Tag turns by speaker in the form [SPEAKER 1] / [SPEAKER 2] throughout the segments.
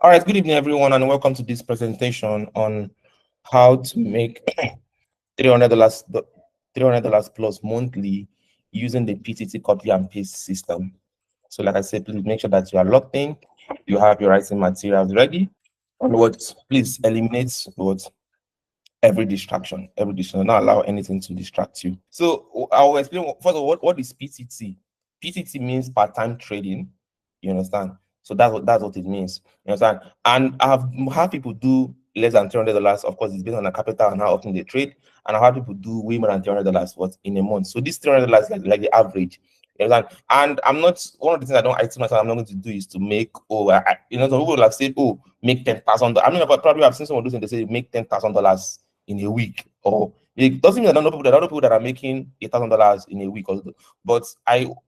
[SPEAKER 1] All right, good evening, everyone, and welcome to this presentation on how to make $300 $300 plus monthly using the PTT copy and paste system. So, like I said, please make sure that you are logged in, you have your writing materials ready, and please eliminate every distraction, not allow anything to distract you. So, I will explain first of all what is PTT. PTT means part-time trading. You understand? So that's what it means. You understand? And I've had people do less than $300. Of course, it's based on the capital and how often they trade. And I've had people do way more than $300 in a month. So this $300 is like the average. You understand? And I'm not one of the things I tell myself I'm not going to do is to make some people will have said, oh, make $10,000. I mean, probably I've seen someone do something, they say make $10,000 in a week, or it doesn't mean I don't know people that are making $1,000 in a week. But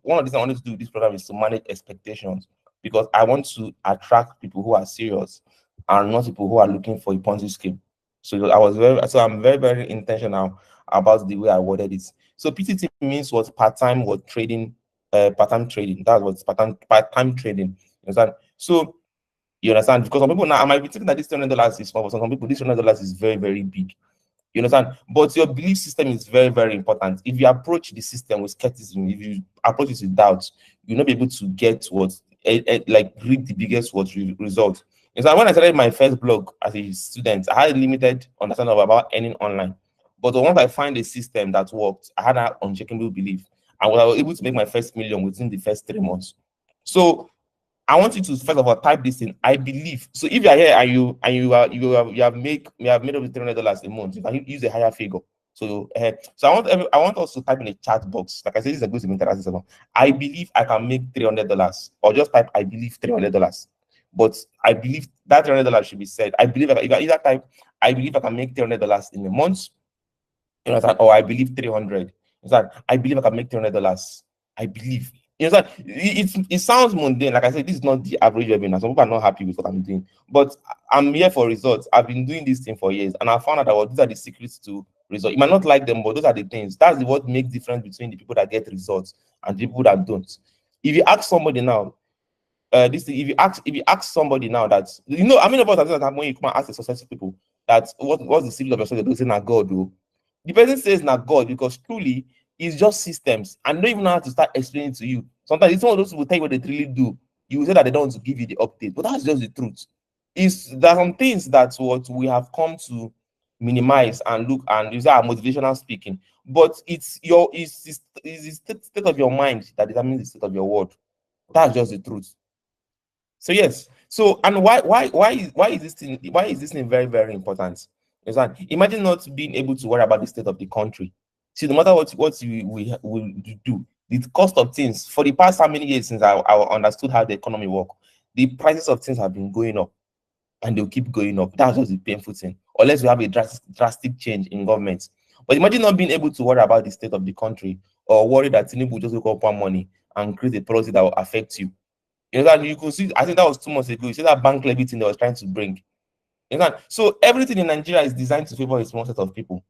[SPEAKER 1] one of the things I wanted to do with this program is to manage expectations, because I want to attract people who are serious and not people who are looking for a Ponzi scheme. So I'm very, very intentional about the way I worded it. So PTT means what part-time trading. That's what part-time trading. You understand? So you understand? Because some people now I might be thinking that this $200 is small, but some people this $200 is very, very big. You understand? But your belief system is very, very important. If you approach the system with skepticism, if you approach it with doubt, you'll not be able to get like read the biggest result. And so when I started my first blog as a student, I had a limited understanding about earning online. But once I find a system that worked, I had an unshakable belief. And I was able to make my first million within the first 3 months. So I want you to first of all type this in. I believe. So if you are here and you have made over $300 a month, you can use a higher figure. So I want us to type in a chat box. Like I said, this is a good interactive system. I believe I can make $300, or just type I believe $300. But I believe that $300 should be said. I believe if I either type I believe I can make $300 in a month, you know, or I believe 300. I believe I can make $300. I believe. You know, it sounds mundane. Like I said, this is not the average webinar. Some people are not happy with what I'm doing, but I'm here for results. I've been doing this thing for years, and I found out that these are the secrets to results. You might not like them, but those are the things. That's what makes difference between the people that get results and the people that don't. If you ask somebody now, if you ask somebody now that how many of us have said that when you come and ask the successful people that what's the secret of your success, they say na God, though. The person says na God because truly it's just systems, and don't even know how to start explaining to you. Sometimes it's one of those people tell you what they really do. You will say that they don't want to give you the update, but that's just the truth. There are some things that what we have come to minimize and look and use our motivational speaking, but it's the state of your mind that determines the state of your world. That's just the truth. So yes. So and why is this thing very, very important? Imagine not being able to worry about the state of the country. See, no matter what we will do, the cost of things for the past how many years since I understood how the economy work, the prices of things have been going up and they'll keep going up. That's just the painful thing. Unless we have a drastic change in government. But imagine not being able to worry about the state of the country, or worry that Tinubu will just wake up one money and create a policy that will affect you. You could see, I think that was 2 months ago. You see that bank levy thing they was trying to bring. So everything in Nigeria is designed to favor a small set of people.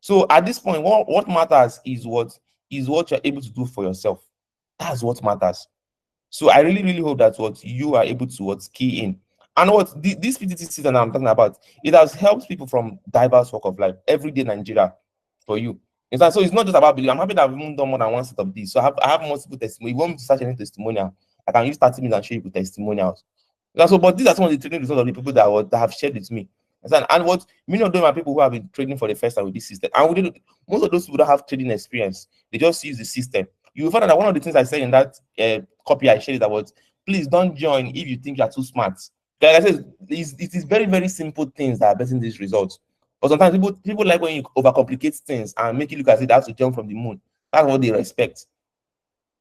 [SPEAKER 1] So at this point, what matters is what you're able to do for yourself. That's what matters. So I really, really hope that what you are able to key in. And this PTT system that I'm talking about, it has helped people from diverse walk of life, everyday Nigeria for you. So it's not just about belief. I'm happy that I've even done more than one set of these. So I have multiple testimonials. If you want me to search any testimonial, I can use 30 minutes and show you testimonials. But these are some of the trading results of the people that have shared with me. And what many of them are people who have been trading for the first time with this system. And most of those people don't have trading experience. They just use the system. You will find out that one of the things I said in that copy I shared is that please don't join if you think you are too smart. Like I said, it is very, very simple things that are getting these results. But sometimes people like when you overcomplicate things and make it look as if they have to jump from the moon. That's what they respect.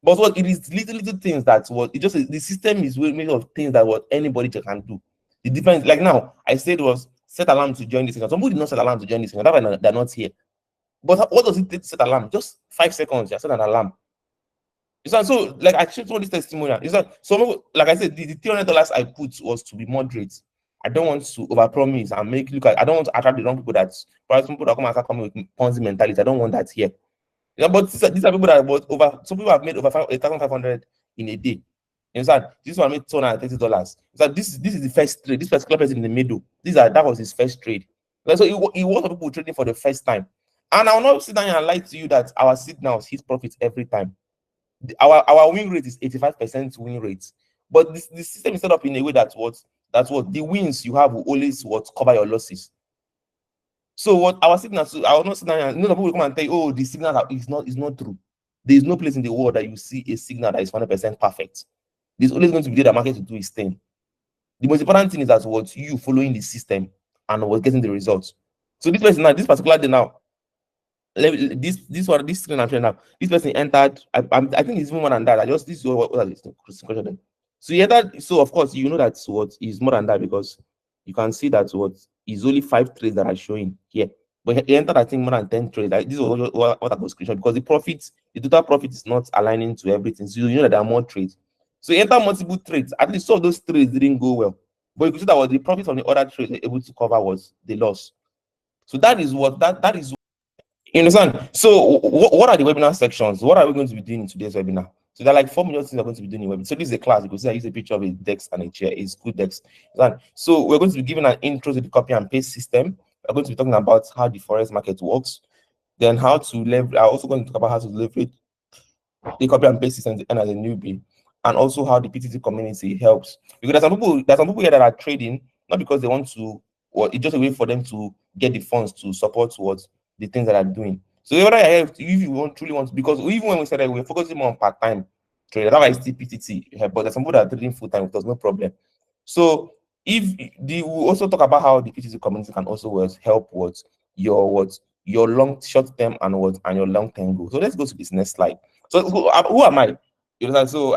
[SPEAKER 1] But it is little things that the system is made of things that anybody can do. The difference, like now, I said was set alarm to join this thing. Somebody did not set alarm to join this thing. That's why they're not here. But what does it take to set alarm? Just 5 seconds, you set an alarm. So like I shared all this testimonial. Like I said, the $300 I put was to be moderate. I don't want to overpromise and make look at. I don't want to attract the wrong people perhaps people that come and start coming with Ponzi mentality. I don't want that here. But these are people that some people have made over 8,500 in a day. You understand? This one made $230. So this is the first trade. This particular person in the middle. That was his first trade. So it was people trading for the first time. And I will not sit down and lie to you that our signals hit profits every time. Our win rate is 85% win rate. But the system is set up in a way that's what the wins you have will always cover your losses. So what our signals, I will not sit down and people will come and tell you, oh, the signal is not true. There is no place in the world that you see a signal that is 100% perfect. There's always going to be the market to do its thing. The most important thing is that what you following the system and was getting the results. So this person now, this particular day now, this screen I'm showing now, this person entered. I think it's even more than that. This is what so he entered. So of course you know that what is more than that, because you can see that what is only 5 trades that are showing here. But he entered, I think, more than 10 trades. Like, this was what I was screenshot, because the total profit is not aligning to everything. So you know that there are more trades. So he entered multiple trades. At least some of those trades didn't go well. But you could see that what the profit on the other trades were able to cover was the loss. So that is what that is. You understand? So what are the webinar sections? What are we going to be doing in today's webinar? So there are like 4 million things we're going to be doing in webinar. So this is a class. You can see I use a picture of a desk and a chair. It's good desk. So we're going to be giving an intro to the copy and paste system. We're going to be talking about how the forex market works. Then how to leverage. I'm also going to talk about how to leverage the copy and paste system as a newbie, and also how the PTT community helps. Because there's some people here that are trading not because they want to, or it's just a way for them to get the funds to support the things that are doing. So if you truly want to, because even when we said that we're focusing more on part-time trade, that's why it's still PTT. But there's some people that are trading full-time, there's no problem. So we also talk about how the PTT community can also help your short-term and your long-term goals. So let's go to this next slide. So who am I? You know, so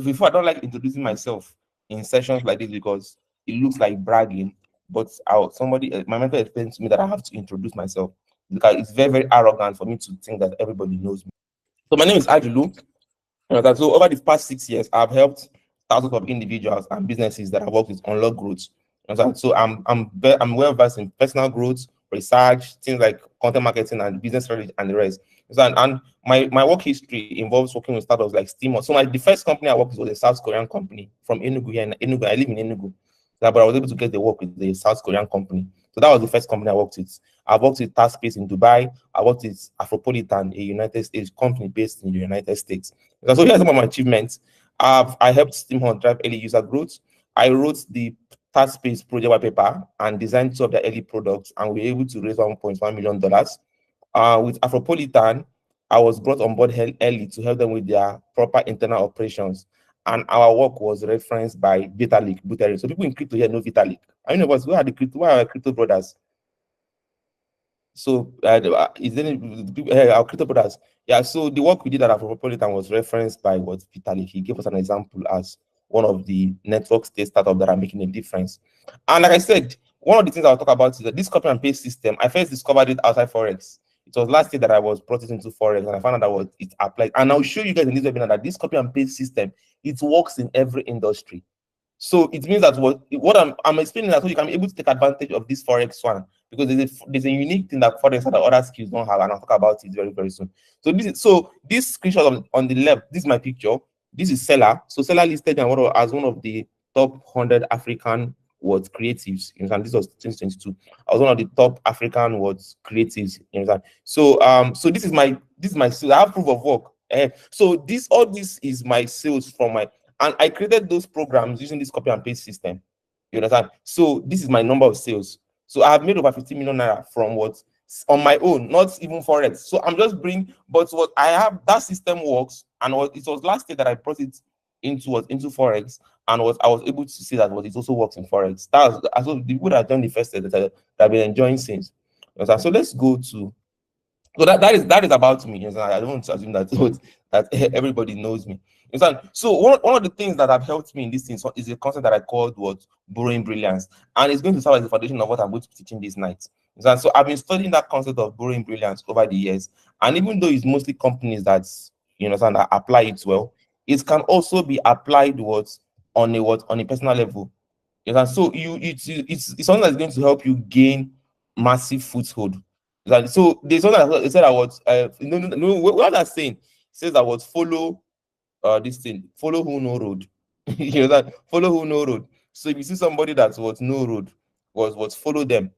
[SPEAKER 1] before I don't like introducing myself in sessions like this because it looks like bragging. But my mentor explained to me that I have to introduce myself because it's very, very arrogant for me to think that everybody knows me. So my name is Ajilu. So over the past 6 years, I've helped thousands of individuals and businesses that I work with unlock growth. So I'm well versed in personal growth, research, things like content marketing and business strategy and the rest. And my work history involves working with startups like Steam. So the first company I worked with was a South Korean company from Enugu here in Enugu. I live in Enugu. But I was able to get the work with the South Korean company. So that was the first company I worked with. I worked with Taskbase in Dubai. I worked with Afropolitan, a United States company based in the United States. So here's some of my achievements. I helped SteamHunt drive early user growth. I wrote the Taskbase project white paper and designed 2 of their early products, and we were able to raise $1.1 million. With Afropolitan, I was brought on board early to help them with their proper internal operations. And our work was referenced by Vitalik Buterin. So people in crypto here know Vitalik. I know who are our crypto brothers? So is there our crypto brothers? Yeah, so the work we did at Afropolitan was referenced by Vitalik. He gave us an example as one of the network state startups that are making a difference. And like I said, one of the things I'll talk about is that this copy and paste system, I first discovered it outside Forex. It was last year that I was brought into Forex, and I found out that it applied. And I'll show you guys in this webinar that this copy and paste system, it works in every industry. So it means that what I'm explaining that so you can be able to take advantage of this Forex one, because there's a unique thing that Forex and other skills don't have, and I'll talk about it very, very soon. So this screenshot on the left, this is my picture. This is Seller. So Seller listed as one of the top 100 African creatives. And this was 2022. I was one of the top African creatives. So so this is my sales. I have proof of work. So all this is my sales from and I created those programs using this copy and paste system. You understand? So this is my number of sales. So I have made over 50 million naira from on my own, not even Forex. So I'm just but what I have, that system works, and it was last year that I brought it into Forex, and I was able to see that it also works in Forex. That's the people that have done the first year that I've been enjoying since. So let's go to. So that is about me. I don't want to assume that everybody knows me. So one of the things that have helped me in this thing is a concept that I called borrowing brilliance, and it's going to serve as the foundation of what I'm going to be teaching this night. So I've been studying that concept of borrowing brilliance over the years, and even though it's mostly companies that that apply it well, it can also be applied on a personal level. So it's something that's going to help you gain massive foothold. So there's something that said what that's saying. It says that follow this thing, follow who no road. You know that follow who no road. So if you see somebody that's what no road, was follow them.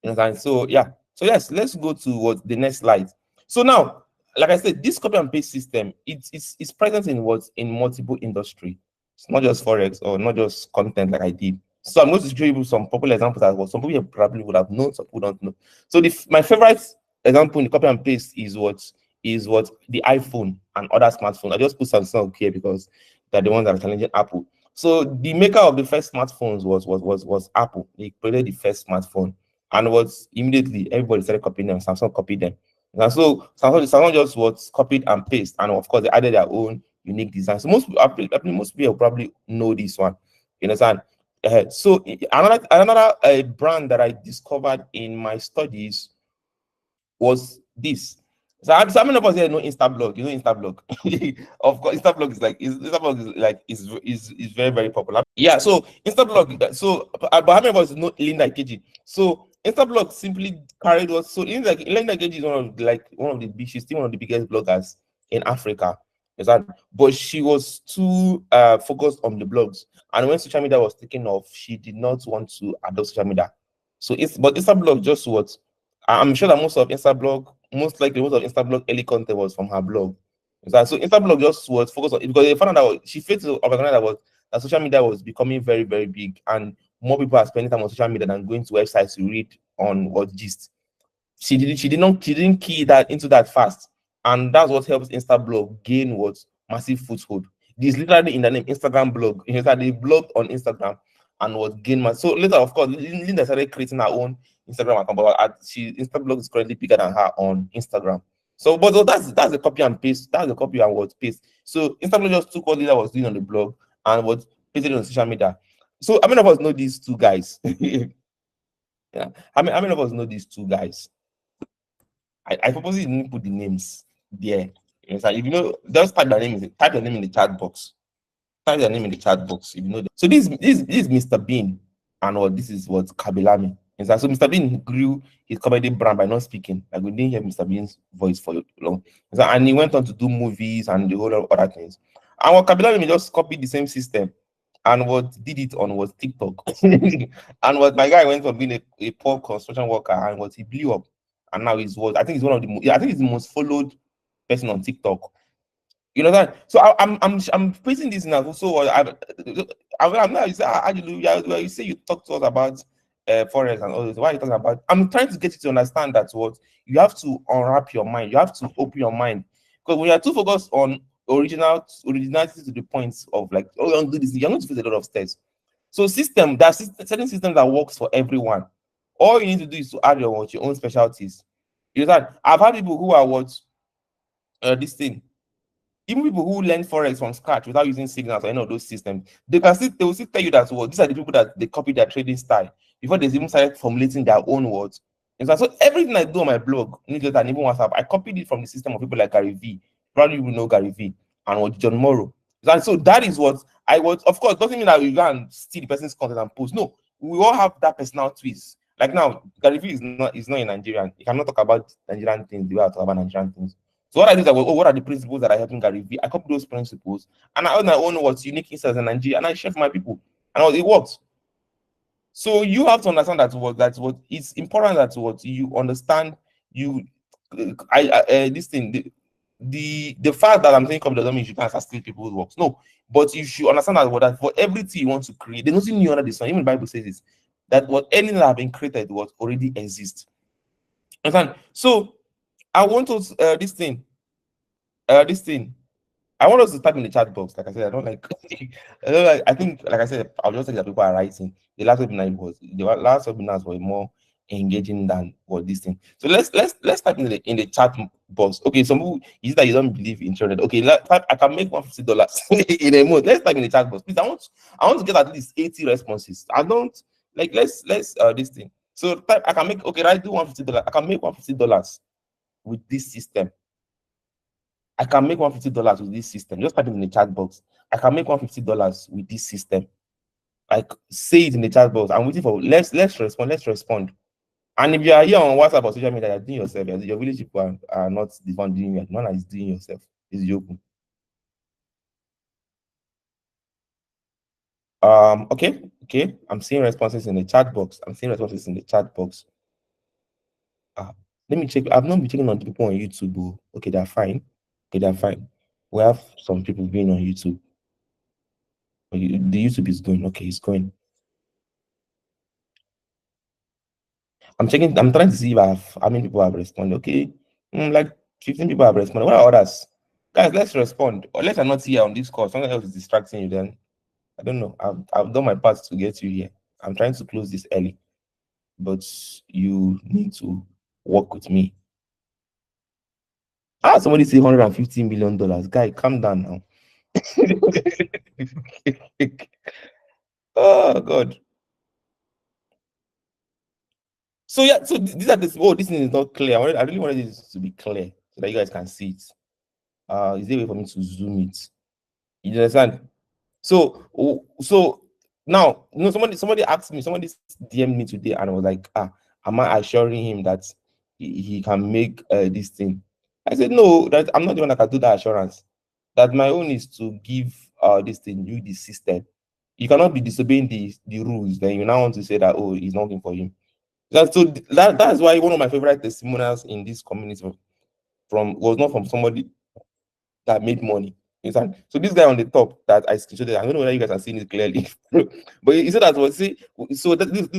[SPEAKER 1] You understand? So yeah. So yes, let's go to what the next slide. So now, like I said, this copy and paste system, it's present in what in multiple industry. It's not just forex or not just content like I did. So I'm going to show you some popular examples as well. Some people probably would have known, some people don't know. So my favorite example in the copy and paste is what the iPhone and other smartphones. I just put Samsung here because they're the ones that are challenging Apple. So the maker of the first smartphones was Apple. They created the first smartphone, and was immediately everybody started copying them. Samsung copied them, and so Samsung just was copied and paste, and of course they added their own unique design. So most people probably know this one. You understand? So another brand that I discovered in my studies was this. So many of us here know Instablog. You know Instablog. Of course, Instablog is very, very popular. Yeah, so Instablog. So but how many of us know Linda Ikeji? So Instablog simply carried us. So Linda Ikeji is one of the big. She's still one of the biggest bloggers in Africa. Is that? But she was too focused on the blogs, and when social media was taking off, she did not want to adopt social media. So but Instablog just what I'm sure that most likely most of Instablog early content was from her blog. So Instablog just was focused on it because they found out that she failed to organize that social media was becoming very, very big, and more people are spending time on social media than going to websites to read on what gist. She didn't key that into that fast. And that's what helps Instablog gain what massive foothold. This literally in the name Instagram blog. You know that they blogged on Instagram and what gain massive. So later, of course, Linda started creating her own Instagram account, but Instablog is currently bigger than her on Instagram. So, but that's the copy and paste. That's the copy and what paste. So Instablog just took what Linda was doing on the blog and what pasted it on social media. So how many of us know these two guys? Yeah. How many of us know these two guys? I purposely didn't put the names there. It's like, if you know, just type the name in the chat box. Type their name in the chat box if you know them. So this is Mr. Bean, and what this is what Kabilami. It's like, so Mr. Bean grew his comedy brand by not speaking. Like we didn't hear Mr. Bean's voice for long. It's like, and he went on to do movies and the whole lot of other things. And what Kabilami just copied the same system and what did it on was TikTok. And what my guy went from being a poor construction worker and what he blew up. And now I think he's one of the I think he's the most followed person on TikTok. You know that. So I'm praising this now. So I'm now, you say, you say you talk to us about forex and all this. Why are you talking about? I'm trying to get you to understand that what you have to unwrap your mind. You have to open your mind, because when you are too focused on originality to the point of like, oh, you don't do this, you're going to face a lot of steps. So certain systems that works for everyone. All you need to do is to add your own specialties. You know that. I've had people who are this thing. Even people who learn forex from scratch without using signals or any of those systems, they will still tell you that these are the people that they copy their trading style before they even started formulating their own words. And so everything I do on my blog, newsletter, and even WhatsApp, I copied it from the system of people like Gary V. Probably you will know Gary V and what John Morrow. And so that is what I was. Of course, doesn't mean that you can steal the person's content and post. No, we all have that personal twist. Like now, Gary V is not a Nigerian. He cannot talk about Nigerian things the way I talk about Nigerian things. So what I did is what are the principles that are helping Gary V? I copied those principles and I own my own what's unique insights in Nigeria, and I share for my people, and it works. So you have to understand that's what it's important, that what you understand. This thing, the fact that I'm saying copy doesn't mean you can steal people's works. No, but you should understand that for everything you want to create, there's nothing new under the sun. Even the Bible says this, that what anything that have been created what already exists. Understand? So I want to this thing. I want us to type in the chat box. Like I said, I don't like. I think, like I said, I'll just say that people are writing. The last webinars were more engaging than what this thing. So let's type in the chat box. Okay, some people is that you don't believe in internet. Okay, I can make $150 in a month. Let's type in the chat box, please. I want to get at least 80 responses. I don't like. Let's this thing. So type. I can make. Okay, right. Do $150. I can make $150 with this system. I can make $150 with this system. Just type it in the chat box. I can make $150 with this system. Like, say it in the chat box. I'm waiting for let's respond. Let's respond. And if you are here on WhatsApp or social media, you're doing yourself. Your village people are not the one doing it. No one is doing yourself. It's joking. Okay. I'm seeing responses in the chat box. Uh, Let me check. I've not been checking on the people on YouTube. Oh. Okay, they're fine. We have some people being on YouTube. The YouTube is going. Okay, it's going. I'm checking. I'm trying to see if how many people have responded. Okay, like 15 people have responded. What are others? Guys, let's respond. Or let's not here on this call. Something else is distracting you. Then I don't know. I've done my part to get you here. I'm trying to close this early, but you need to work with me. Somebody say $150 million. Guy, calm down now. Oh God. So yeah, so these are this. Oh, this thing is not clear. I really wanted this to be clear so that you guys can see it. Is there a way for me to zoom it? You understand? So now, somebody asked me, somebody DM'd me today, and I was like, am I assuring him that he can make this thing? I said no, that I'm not the one that can do that assurance. That my own is to give this thing, you the system. You cannot be disobeying the rules. Then you now want to say that it's not working for him. That's why one of my favorite testimonials in this community was not from somebody that made money. So this guy on the top that I screenshotted, I don't know whether you guys are seeing it clearly, but he said that was this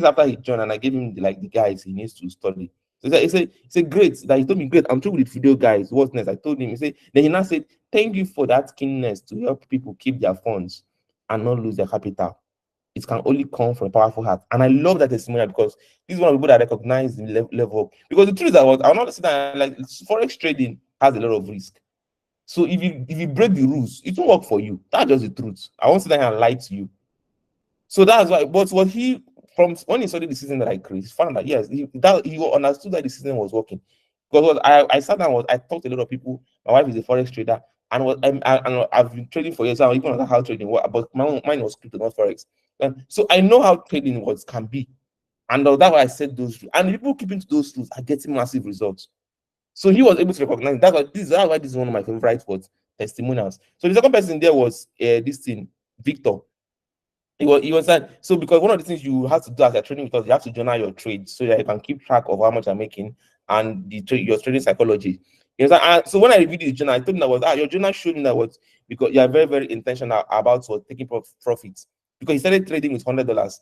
[SPEAKER 1] after he joined and I gave him the guys he needs to study. So he said great, that he told me great. I'm through with video guys. What's next? I told him. Then he now said thank you for that keenness to help people keep their funds and not lose their capital. It can only come from a powerful heart. And I love that testimonial because this is one of the people that recognize the level up. Because the truth is that I'll not say that forex trading has a lot of risk. So if you break the rules, it won't work for you. That's just the truth. I won't sit there and lie to you. So that's why. But what from when he studied the system that I created, found that yes, he understood that the system was working. Because I sat down, I talked to a lot of people. My wife is a forex trader, and I've been trading for years. So I even know how trading works, but mine was crypto, not forex. And so I know how trading can be, and that's why I said those rules. And people keeping to those rules are getting massive results. So he was able to recognize that's why this is one of my favorite testimonials. So the second person there was this thing, Victor. He was that so because one of the things you have to do as a trading because you have to journal your trades so that you can keep track of how much you're making and your trading psychology. So when I reviewed the journal, I told him that your journal showed me that because you are very, very intentional about taking profits. Because he started trading with $100.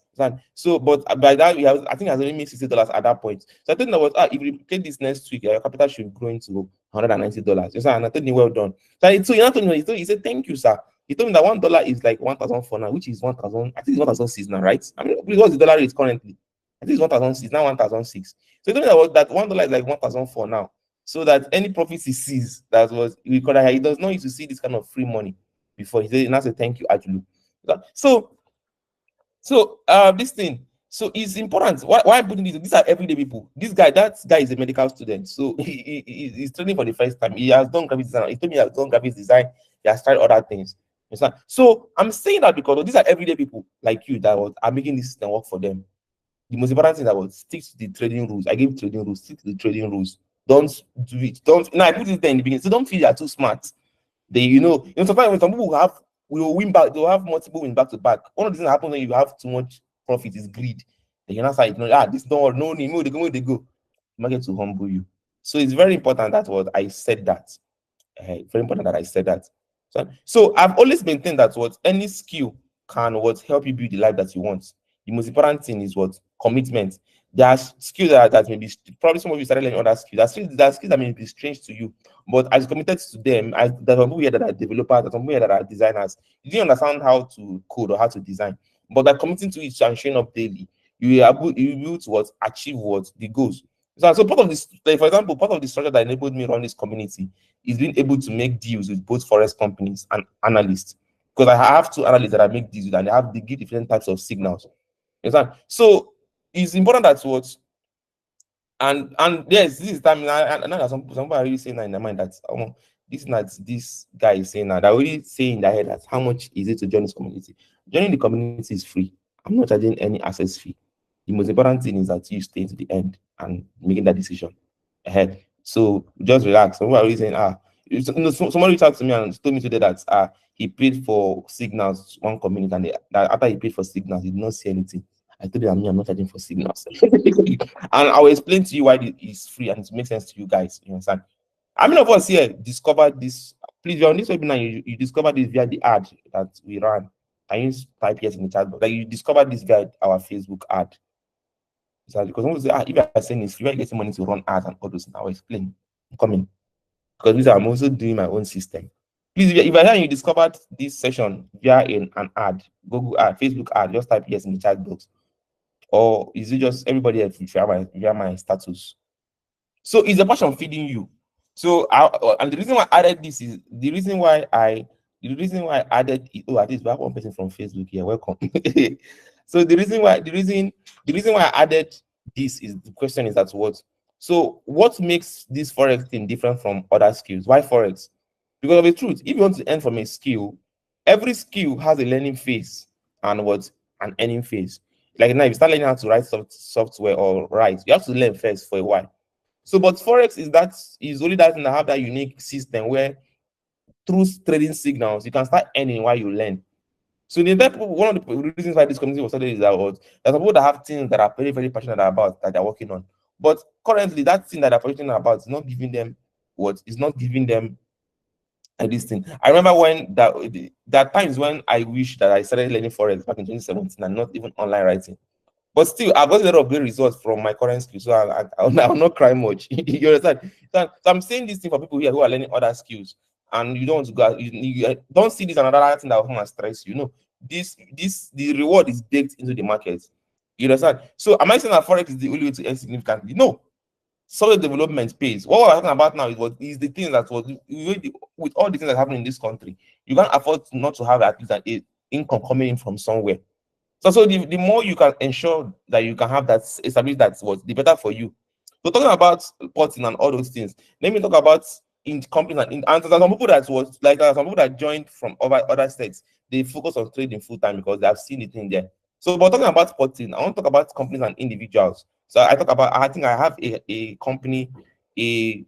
[SPEAKER 1] So, but by that, I think he has only made $60 at that point. So I told him that if you replicate this next week, your capital should grow into $190. And I told him, well done. He said, thank you, sir. He told me that $1 is like 1,004 now, which is 1,000. I think it's 1,006 now, right? I mean, what's the dollar rate currently? I think it's 1,006 now, 1,006. So he told me that $1 is like 1,004 now. So that any profits he sees that was recorded, he does not need to see this kind of free money before he said, and I said, thank you, Ajulu. So this thing, so it's important. Why I'm putting this? These are everyday people. That guy is a medical student, so he's training for the first time. He has done graphic design. He told me he has done graphic design. He has tried other things. So I'm saying that because these are everyday people like you that are making this system work for them. The most important thing that stick to the trading rules. I gave trading rules. Stick to the trading rules. Don't do it. Don't. Now I put it there in the beginning. So don't feel you are too smart. Sometimes when some people will win back, they'll have multiple wins back to back. One of the things that happens when you have too much profit is greed. Then you're not saying, this don't no need, they go. Market to humble you. So it's very important that I said that. Very important that I said that. So I've always maintained that any skill can help you build the life that you want. The most important thing is commitment. There are skills that may be probably some of you started learning other skills. There are skills that may be strange to you, but as committed to them, there are some people here that are developers, there are some people here that are designers. You didn't understand how to code or how to design, but by committing to it and showing up daily, you will be able to achieve the goals. So part of this, like, for example, part of the structure that enabled me run this community is being able to make deals with both forex companies and analysts. Because I have two analysts that I make deals with, and they give different types of signals. So it's important that and yes, this is time. I know that some people are really saying that in their mind that this guy is saying that they're already saying in their head that how much is it to join this community? Joining the community is free. I'm not charging any access fee. The most important thing is that you stay to the end and making that decision ahead. So just relax. Some people are already saying, Somebody reached out to me and told me today that he paid for signals one community, and that after he paid for signals, he did not see anything. I told him, I'm not charging for signals. And I will explain to you why it's free and it makes sense to you guys. You understand? How many of us here discovered this? Please, you're on this webinar, you discovered this via the ad that we ran. Can you type yes in the chat box? Like, you discovered this via our Facebook ad. So because someone say, if I saying it's free, I get some money to run ads and all those things. I'll explain. I'm coming. Because I'm also doing my own system. Please, if I hear you discovered this session via an ad, Google ad, Facebook ad, just type yes in the chat box. Or is it just everybody else via my status? So is the passion feeding you? So and the reason why I added this is the reason why I added it. Oh, at least we have one person from Facebook here. Welcome. So the reason why I added this is the question is that what? So what makes this forex thing different from other skills? Why forex? Because of the truth, if you want to earn from a skill, every skill has a learning phase and what an earning phase. Like now, if you start learning how to write software or write, you have to learn first for a while. So, but forex is only that thing that have that unique system where through trading signals you can start earning while you learn. So one of the reasons why this community was started is that there's people that have things that are very, very passionate about that they're working on. But currently, that thing that they're passionate about is not giving them this thing. I remember when that times when I wish that I started learning forex back in 2017 and not even online writing. But still, I've got a lot of great results from my current skills, so I'll not cry much. You understand? So I'm saying this thing for people here who are learning other skills, and you don't want to go. You don't see this another thing that will come and stress you. No, the reward is baked into the market. You understand? So am I saying that forex is the only way to earn significantly? No. Solid development pays. What we're talking about now is the thing that was with all the things that happen in this country, you can't afford not to have at least an income coming in from somewhere. So the more you can ensure that you can have that establish that the better for you. So talking about potting and all those things, let me talk about in companies and there's some people that was like some people that joined from other states. They focus on trading full time because they have seen it in there. So, but talking about potting, I want to talk about companies and individuals. So I think I have a company, a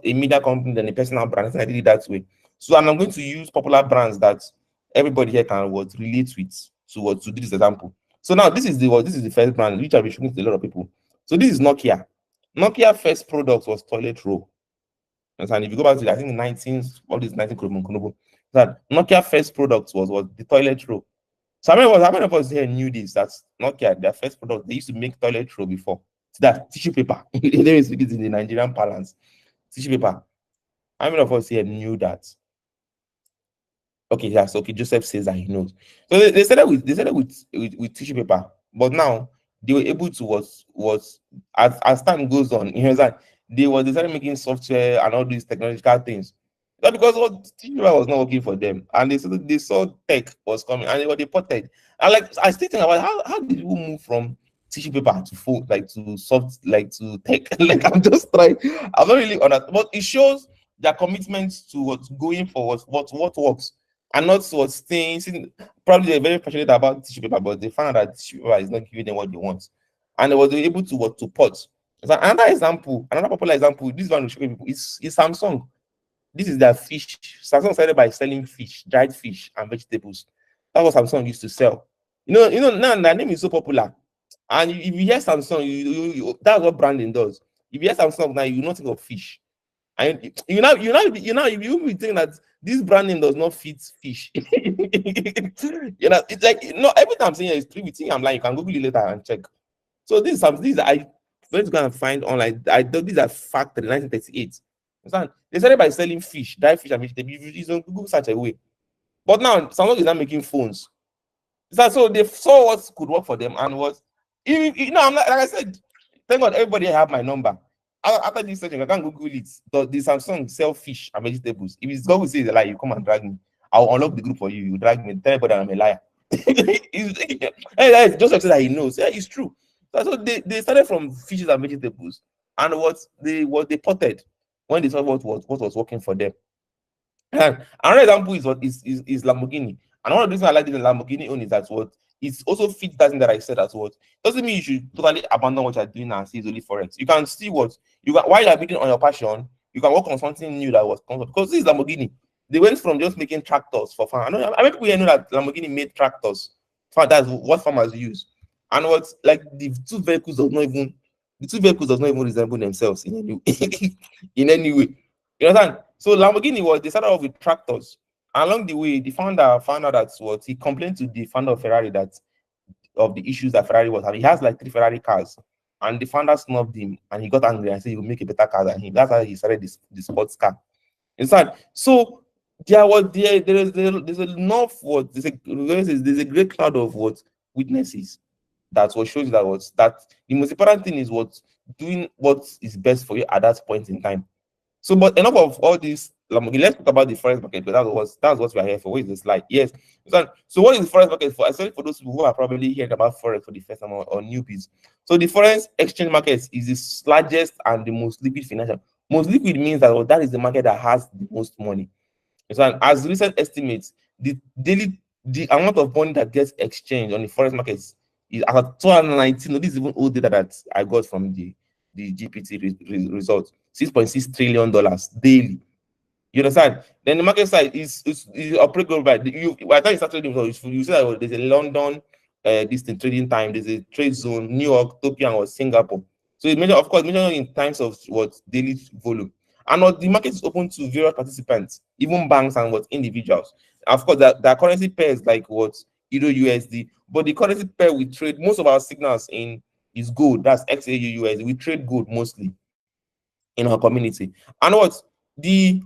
[SPEAKER 1] media company, then a personal brand. I think I did it that way. So, and I'm going to use popular brands that everybody here can relate with to this example. So now this is the first brand which I've been showing to a lot of people. So this is Nokia. Nokia first product was toilet roll. And if you go back to I think the 19th, all these 19 that Nokia first product was the toilet roll. So how many of us here knew this? That's Nokia, their first product. They used to make toilet roll before. So that tissue paper. They speak it in the Nigerian parlance. Tissue paper. How many of us here knew that? Okay, yes, okay. Joseph says that he knows. So they started with tissue paper, but now they were able to as time goes on, you know that they started making software and all these technological things. Not because tissue paper was not working for them, and they saw tech was coming and they were deported. And like I still think about how did you move from tissue paper to full to soft to tech? Like I'm just trying, I'm not really on that, but it shows their commitment to what's going for what works. And not staying. Probably they're very passionate about tissue paper, but they found that tissue paper is not giving them what they want, and they were able to pot. So another example, another popular example. This one will show people is Samsung. This is their fish. Samsung started by selling fish, dried fish, and vegetables. That's what Samsung used to sell. Now their name is so popular, and if you hear Samsung, that's what branding does. If you hear Samsung now, you not think of fish. And you be thinking that this brand name does not fit fish. It's like every time I'm saying it's true, I'm like you can Google it later and check. So these I went to go and find online. These are factory 1938. Understand? They started by selling fish, dried fish and vegetables. It's on Google search away. But now Samsung is not making phones. So they saw what could work for them and I'm not, like I said, thank God everybody have my number. After this session, I can Google it. The Samsung sell fish and vegetables. If it's Google says like you come and drag me, I'll unlock the group for you. You drag me, tell everybody I'm a liar. Joseph said that he knows. Yeah, it's true. So they started from fishes and vegetables, and what they potted when they saw what was working for them. And another example is Lamborghini. And one of the reasons I like this Lamborghini own is that it's also fits that thing that I said as doesn't mean you should totally abandon what you're doing and see it's only forex. You can see while you're building on your passion, You can work on something new that was comfort. Because this is Lamborghini. They went from just making tractors for farm. I mean, people here know that Lamborghini made tractors. That's what farmers use. And what like the two vehicles does not even resemble themselves in any in any way. You understand? So Lamborghini was they started off with tractors. Along the way, the founder found out that what he complained to the founder of Ferrari that of the issues that Ferrari was having. He has like 3 Ferrari cars, and the founder snubbed him, and he got angry and said, "You will make a better car than him." That's how he started this sports car. Inside, so there's enough what there's a great cloud of what witnesses that what shows that what that the most important thing is what doing what is best for you at that point in time. So, but enough of all this Lamborghini. Let's talk about the forex market because that's what we are here for. What is this like? Yes. So what is the forex market for? Especially for those people who are probably hearing about forex for the first time or newbies. So the forex exchange market is the largest and the most liquid financial. Most liquid means that that is the market that has the most money. So as recent estimates, the amount of money that gets exchanged on the forex markets is at 2019. This is even old data that I got from the GPT results. $6.6 trillion daily. You understand? Then the market side is operate global. By the time you start trading, you see that there's a London this thing, trading time, there's a trade zone, New York, Tokyo, or Singapore. So it's measured, of course, measured in times of what daily volume. And what the market is open to various participants, even banks and what individuals. Of course, the currency pairs like what Euro USD, but the currency pair we trade most of our signals in is gold. That's XAU USD. We trade gold mostly in our community. And what the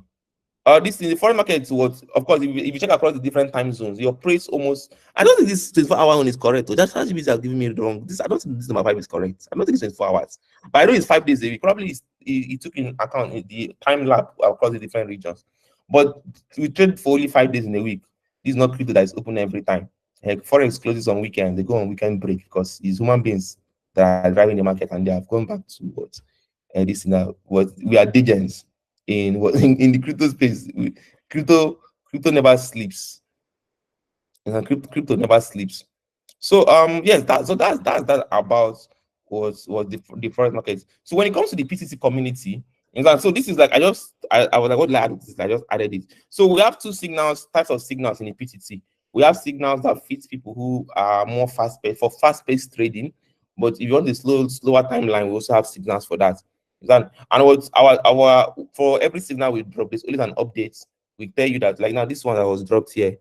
[SPEAKER 1] this in the foreign market what of course if you check across the different time zones, your price almost I don't think this 24-hour one is correct. So that's ChatGPT are giving me wrong. I don't think this number 5 is correct. I don't think it's 24 hours, but I know it's 5 days a week. Probably it took in account the time lap across the different regions. But we trade for only 5 days in a week. This is not crypto that is open every time. Like forex closes on weekend, they go on weekend break because it's human beings that are driving the market and they have gone back to what this now what we are agents in what in the crypto space. Crypto never sleeps. Crypto never sleeps. So yes, that's that about was the forex market. So when it comes to the PCC community, so this is like I was like, what did I add this? I just added it. So we have types of signals in the PCC. We have signals that fit people who are more fast-paced trading. But if you want the slower timeline, we also have signals for that. And what our for every signal we drop, there's always an update. We tell you that like now this one that was dropped here.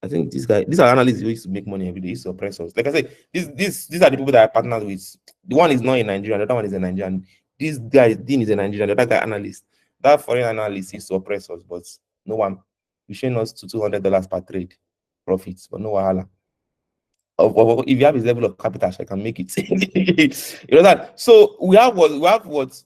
[SPEAKER 1] I think these are analysts who used to make money every day, used to oppress us. Like I said, these are the people that I partnered with. The one is not in Nigeria, the other one is a Nigerian. This guy, Dean, is a Nigerian, the other guy analyst. That foreign analyst used to oppress us, but no one. You showing us to $200 per trade profits, but no wahala. If you have his level of capital, I can make it. You know that. So we have what.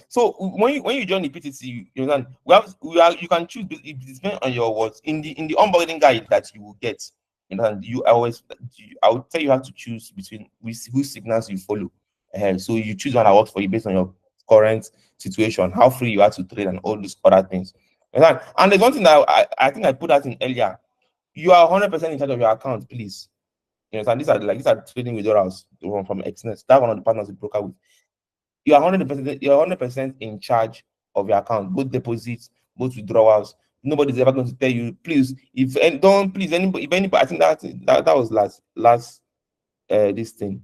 [SPEAKER 1] So when you join the PTC, you know that you can choose. It depends on your what in the onboarding guide that you will get. You know, I would tell you how to choose between which signals you follow. So you choose one that works for you based on your current situation, how free you are to trade, and all these other things. And there's one thing that I think I put that in earlier. You are 100% in charge of your account, please. You know, and these are trading withdrawals from Xnet. That's one of the partners we broker with. You are 100% in charge of your account, both deposits, both withdrawals. Nobody's ever going to tell you, please, if anybody, I think that was last this thing.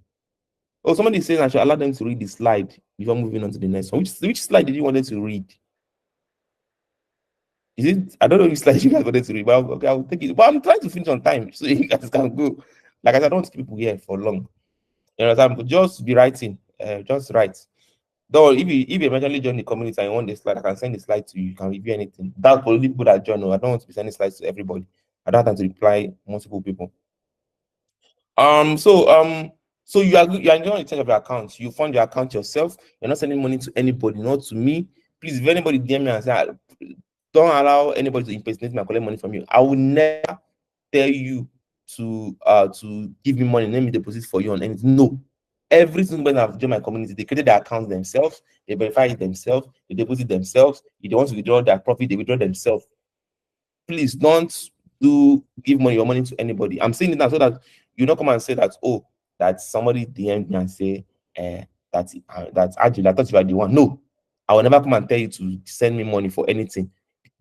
[SPEAKER 1] Oh, somebody is saying I should allow them to read the slide before moving on to the next one. Which slide did you want them to read? Is it? I don't know which slide you guys wanted to read, but okay, I'll take it. But I'm trying to finish on time so you guys can go. Like I said, I don't want to keep people here for long. You know, but just be writing. Just write. Though if you eventually join the community and you want the slide, I can send the slide to you. You can review anything. That's for only people that join. I don't want to be sending slides to everybody. I don't have time to reply multiple people. So you are in charge of your account. You fund your account yourself. You're not sending money to anybody, not to me. Please, if anybody DM me and say, don't allow anybody to impersonate me and collect money from you. I will never tell you to give me money, let me deposit for you on anything. No. Every single person I've joined my community, they created their accounts themselves, they verify it themselves, they deposit themselves. If they want to withdraw their profit, they withdraw themselves. Please don't give your money to anybody. I'm saying it now so that you don't come and say that, oh, that somebody DM'd me and say that's Agile. I thought you were the one. No, I will never come and tell you to send me money for anything.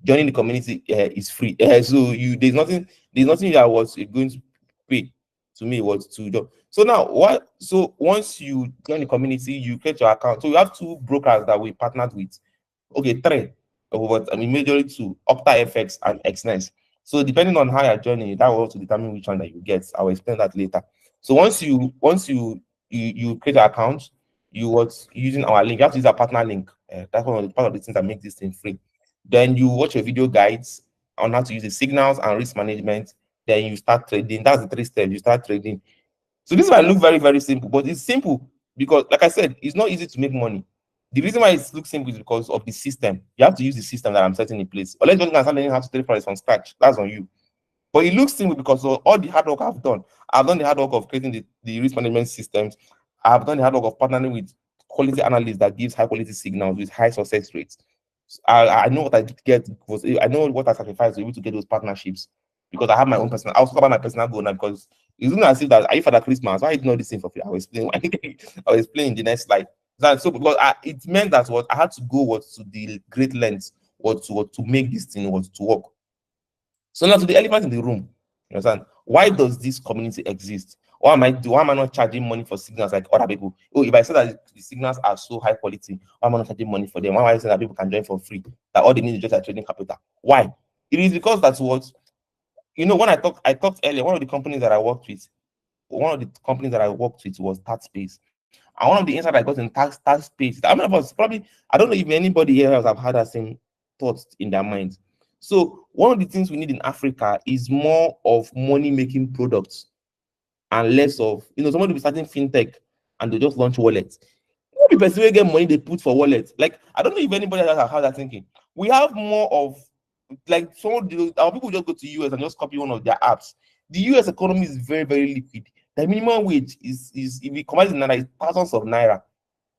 [SPEAKER 1] Joining the community is free. So there's nothing that was going to pay to me was to join. So now what? So once you join the community, you create your account. So we have two brokers that we partnered with. Okay, three. But I mean majorly two, Opta FX and XNES. So depending on how you're joining, that will also determine which one that you get. I will explain that later. So once you create an account, you was using our link. You have to use our partner link. That's one of the part of the things that make this thing free. Then you watch your video guides on how to use the signals and risk management. Then you start trading. That's the three steps. You start trading. So this might look very, very simple, but it's simple because, like I said, it's not easy to make money. The reason why it looks simple is because of the system. You have to use the system that I'm setting in place. Unless you can start learning how to trade for it from scratch, that's on you. But it looks simple because of all the hard work I've done. I've done the hard work of creating the risk management systems. I've done the hard work of partnering with quality analysts that gives high quality signals with high success rates. I know what I get was I know what I sacrificed to be able to get those partnerships because I have my own personal. I'll talk about my personal goal now because it's not as if that I Father Christmas. Why I did not this thing for free? I was explaining. I was explaining the next slide. So because it meant that what I had to go was to the great lengths to make this thing was to work. So now to the elephant in the room, you understand? Why does this community exist? Why am I not charging money for signals like other people? Oh, if I say that the signals are so high quality, why am I not charging money for them? Why am I saying that people can join for free? That all they need is just a trading capital. Why? It is because that's what when I talked earlier, one of the companies that I worked with, was TaxSpace. And one of the insights I got in TaxSpace, I mean, probably, I don't know if anybody here else have had that same thoughts in their minds. So one of the things we need in Africa is more of money-making products and less of, somebody will be starting fintech and they just launch wallets. The person will get money they put for wallets. Like, I don't know if anybody else has had that thinking. We have more of, like, our people just go to US and just copy one of their apps. The US economy is very, very liquid. The minimum wage is if we convert in naira, thousands of naira.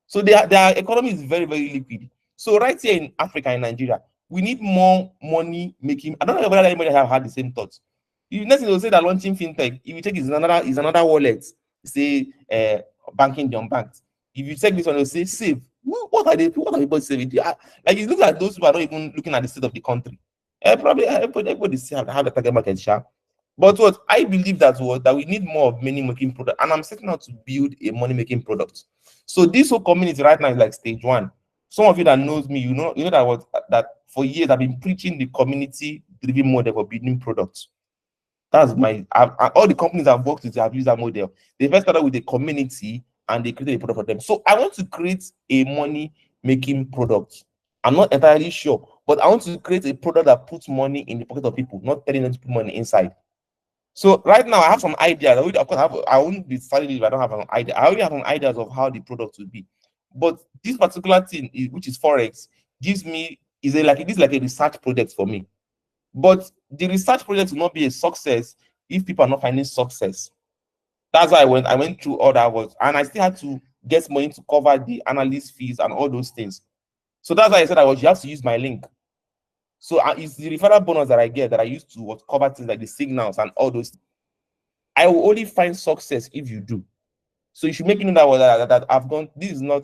[SPEAKER 1] So their economy is very, very liquid. So right here in Africa, in Nigeria, we need more money making. I don't know whether anybody have had the same thoughts. You next thing they'll say that launching fintech, if you take is another wallet, say banking the unbanked. If you take this one, they'll say save. What are people saving? Like it looks like those people are not even looking at the state of the country. Probably everybody see how the target market share. But what I believe that we need more of money making product, and I'm setting out to build a money making product. So this whole community right now is like stage one. Some of you that knows me, you know that for years I've been preaching the community driven model for building products. That's all the companies I've worked with have used that model. They first started with the community and they created a product for them. So I want to create a money making product. I'm not entirely sure, but I want to create a product that puts money in the pocket of people, not telling them to put money inside. So right now I have some ideas. Of course, I won't be starting if I don't have an idea. I already have some ideas of how the product will be. But this particular thing, which is Forex, is like a research project for me. But the research project will not be a success if people are not finding success. That's why I went through all that work, and I still had to get money to cover the analyst fees and all those things. So that's why I said you have to use my link. So it's the referral bonus that I get that I use to cover things like the signals and all those. I will only find success if you do. So you should make it know that I've gone.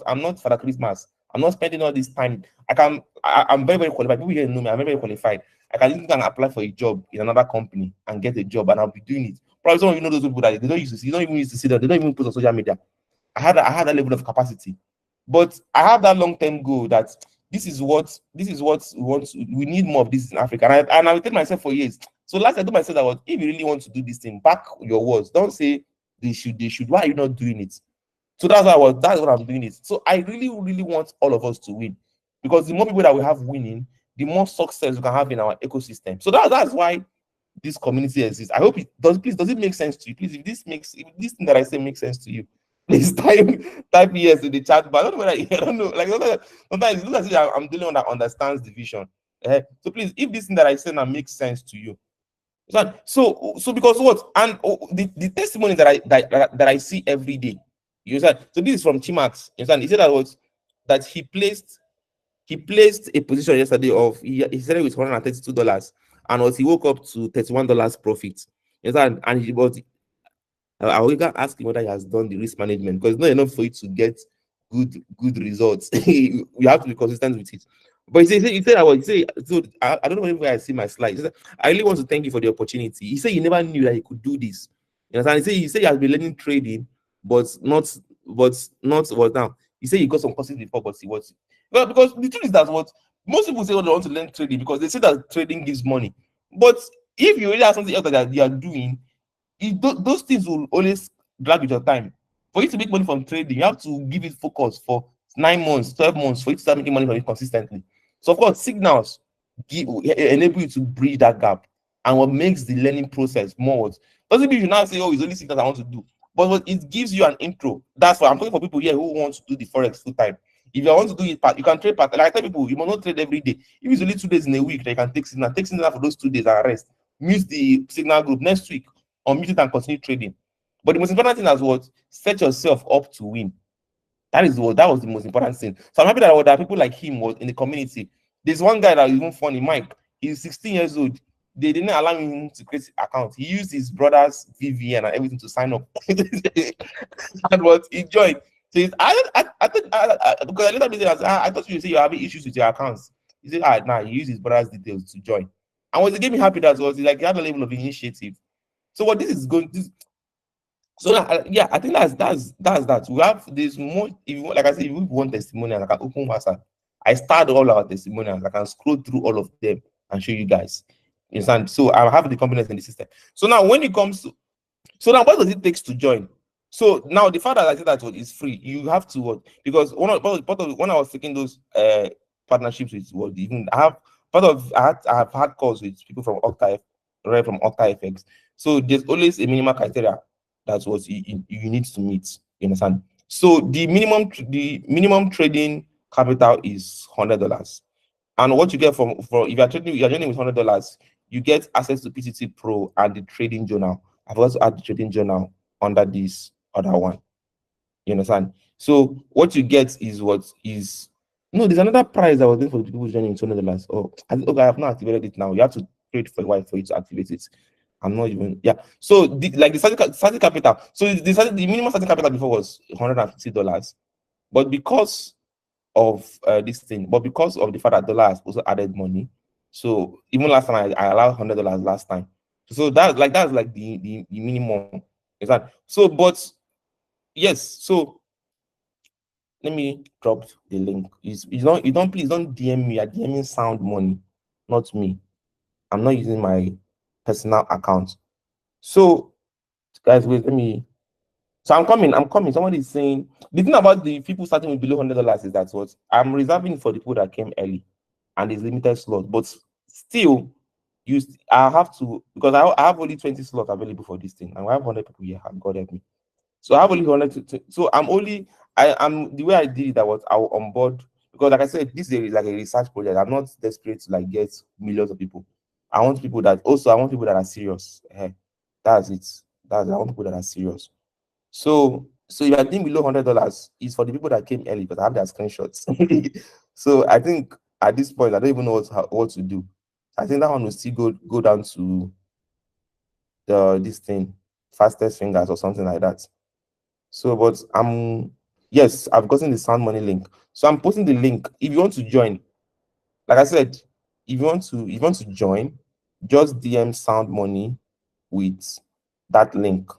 [SPEAKER 1] I'm not Father Christmas. I'm not spending all this time. I'm very, very qualified. People here know me. I'm very, very qualified. I can even apply for a job in another company and get a job, and I'll be doing it. Probably some of you know those people that they don't use to see, they don't even use to see them, they don't even put on social media. I had that level of capacity, but I have that long-term goal that this is what we want. We need more of this in Africa, and I will tell myself for years. So last I told myself that if you really want to do this thing, back your words. Don't say they should. Why are you not doing it? So that's what I'm doing it. So I really, really want all of us to win, because the more people that we have winning, the more success we can have in our ecosystem. So that's why this community exists. I hope it does. Please, does it make sense to you? Please, if this thing that I say makes sense to you, please type yes in the chat. But I don't know whether I don't know. Like sometimes it looks as if I'm the only one that understands the vision. So please, if this thing that I say now makes sense to you, so because what and the testimony that I see every day, you said. So this is from Chimax. You understand? He said that he placed a position yesterday of he said it was $132, and he woke up to $31 profit. You understand? And I will ask him whether he has done the risk management, because it's not enough for you to get good results. You have to be consistent with it. But so I don't know where I see my slide. He said, I really want to thank you for the opportunity. He said he never knew that he could do this. You understand? He said he has been learning trading, but not what now. He said he got some courses before, but he was well, because the truth is that what most people say, they want to learn trading because they say that trading gives money. But if you really have something else that you are doing, those things will always drag with your time. For you to make money from trading, you have to give it focus for 9 months, 12 months for you to start making money from it consistently. So, of course, signals enable you to bridge that gap, and what makes the learning process more. Doesn't mean you now say, "Oh, it's only signals I want to do," but what it gives you an intro. That's why I'm talking for people here who want to do the forex full time. If you want to do it part, you can trade part. Like I tell people, you must not trade every day. If it's only 2 days in a week, you can take signal for those 2 days and rest. Mute the signal group next week, or mute it and continue trading. But the most important thing is what set yourself up to win. That was the most important thing. So I'm happy that there are people like him was in the community. There's one guy that is even funny, Mike. He's 16 years old. They didn't allow him to create an account. He used his brother's VVN and everything to sign up. And what he joined. So I think because I later said, I thought you say you're having issues with your accounts. He said, he used his brother's details to join. And what gave me happy that was like he had a level of initiative. So what this is going this so yeah, I think that's that. We have this more. If you want, like I said, if you want testimonials, I can open WhatsApp. I start all our testimonials. I can scroll through all of them and show you guys. You understand? So I have the confidence in the system. So now when it comes to what does it take to join? So now the fact that I said that is free, you have to what? Because when I was taking those partnerships with what even I have had calls with people from Octa, right, from Octa FX. So there's always a minimal criteria that's what you need to meet. You understand? So the minimum trading capital is $100, and what you get for if you're trading with $100, you get access to PTT Pro and the trading journal. I've also added the trading journal under this other one. You understand? So what you get is there's another price I was doing for the people joining with $200. Okay, I have not activated it now. You have to trade for a while for you to activate it. I'm not even So the starting capital. So the minimum starting capital before was $150, but because of this thing, but because of the fact that dollar has also added money, so even last time I allowed $100 last time. So that's like the minimum. Is that so? But yes, so let me drop the link. Please don't DM me. You're DMing Sound Money, not me. I'm not using my personal account. So, guys, wait, So I'm coming. Somebody is saying the thing about the people starting with below $100 is that what I'm reserving for the people that came early, and there's limited slots. But still, I have to because I have only 20 slots available for this thing, and I have 100 people here. God help me. So I have only 100. So I'm the way I did it. That was I will onboard because, like I said, this is like a research project. I'm not desperate to like get millions of people. I want people that are serious. That's it. I want people that are serious. So if you're doing below $100, it's for the people that came early because I have their screenshots. So I think at this point I don't even know what to do. I think that one will still go down to this thing, fastest fingers or something like that. So, but yes, I've gotten the Sound Money link. So I'm posting the link. If you want to join, like I said, if you want to join, just DM Sound Money with that link.